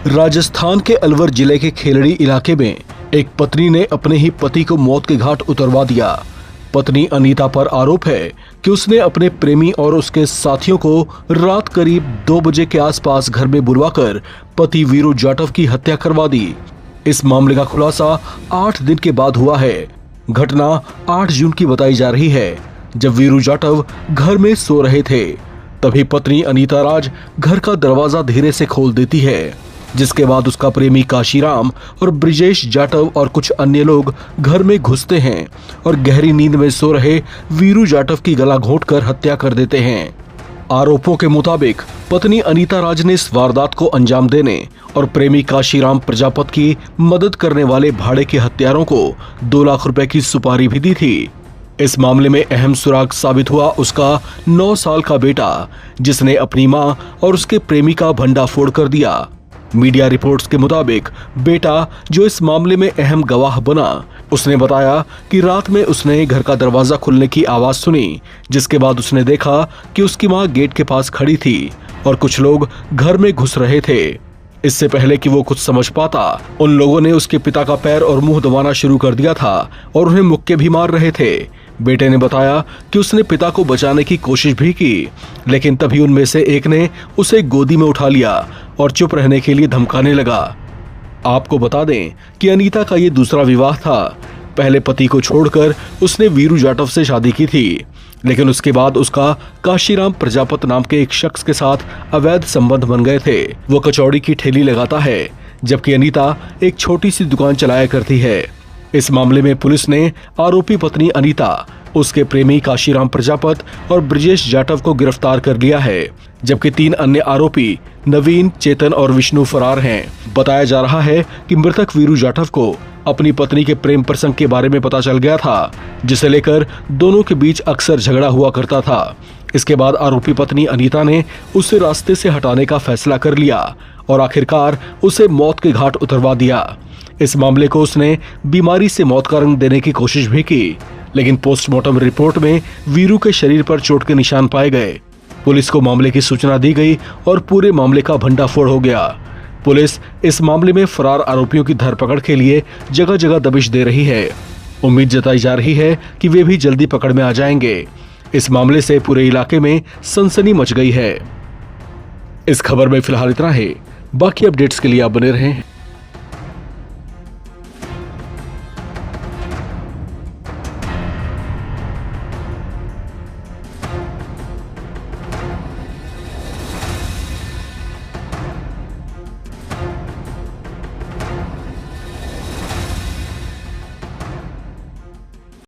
राजस्थान के अलवर जिले के खेलड़ी इलाके में एक पत्नी ने अपने ही पति को मौत के घाट उतरवा दिया। पत्नी अनीता पर आरोप है कि उसने अपने प्रेमी और उसके साथियों को रात करीब 2 बजे के आसपास घर में बुलवाकर पति वीरू जाटव की हत्या करवा दी। इस मामले का खुलासा 8 दिन के बाद हुआ है। घटना 8 जून की बताई जा रही है, जब वीरू जाटव घर में सो रहे थे। तभी पत्नी अनीता राज घर का दरवाजा धीरे से खोल देती है, जिसके बाद उसका प्रेमी काशीराम और ब्रिजेश जाटव और कुछ अन्य लोग घर में घुसते हैं और गहरी नींद में सो रहे वीरू जाटव की गला घोंटकर हत्या कर देते हैं। आरोपों के मुताबिक पत्नी अनीता राज ने इस वारदात को अंजाम देने और प्रेमी काशीराम प्रजापत की मदद करने वाले भाड़े के हत्यारों को 2 लाख रुपए की सुपारी भी दी थी। इस मामले में अहम सुराग साबित हुआ उसका 9 साल का बेटा, जिसने अपनी मां और उसके प्रेमी का भंडाफोड़ कर दिया। मीडिया रिपोर्ट्स के मुताबिक बेटा, जो इस मामले में अहम गवाह बना, उसने बताया कि रात में उसने घर का दरवाजा खुलने की आवाज सुनी, जिसके बाद उसने देखा कि उसकी मां गेट के पास खड़ी थी और कुछ लोग घर में घुस रहे थे। इससे पहले कि वो कुछ समझ पाता, उन लोगों ने उसके पिता का पैर और मुंह दबाना शुरू कर दिया था और उन्हें मुक्के भी मार रहे थे। बेटे ने बताया कि उसने पिता को बचाने की कोशिश भी की, लेकिन तभी उनमें से एक ने उसे गोदी में उठा लिया और चुप रहने के लिए धमकाने लगा। आपको बता दें कि अनीता का ये दूसरा विवाह था। पहले पति को छोड़कर उसने वीरू जाटव से शादी की थी, लेकिन उसके बाद उसका काशीराम प्रजापत नाम के एक शख्स के साथ अवैध संबंध बन गए थे। वो कचौड़ी की ठेली लगाता है, जबकि अनीता एक छोटी सी दुकान चलाया करती है। इस मामले में पुलिस ने आरोपी पत्नी अनीता, उसके प्रेमी काशीराम प्रजापत और ब्रिजेश जाटव को गिरफ्तार कर लिया है, जबकि 3 अन्य आरोपी नवीन, चेतन और विष्णु फरार हैं। बताया जा रहा है कि मृतक वीरू जाटव को अपनी पत्नी के प्रेम प्रसंग के बारे में पता चल गया था, जिसे लेकर दोनों के बीच अक्सर झगड़ा हुआ करता था। इसके बाद आरोपी पत्नी अनीता ने उसे रास्ते से हटाने का फैसला कर लिया और आखिरकार उसे मौत के घाट उतरवा दिया। इस मामले को उसने बीमारी से मौत का रंग देने की कोशिश भी की, लेकिन पोस्टमार्टम रिपोर्ट में वीरू के शरीर पर चोट के निशान पाए गए। पुलिस को मामले की सूचना दी गई और पूरे मामले का भंडाफोड़ हो गया। पुलिस इस मामले में फरार आरोपियों की धरपकड़ के लिए जगह जगह दबिश दे रही है। उम्मीद जताई जा रही है कि वे भी जल्दी पकड़ में आ जाएंगे। इस मामले से पूरे इलाके में सनसनी मच गई है। इस खबर में फिलहाल इतना ही। बाकी अपडेट्स के लिए आप बने रहें।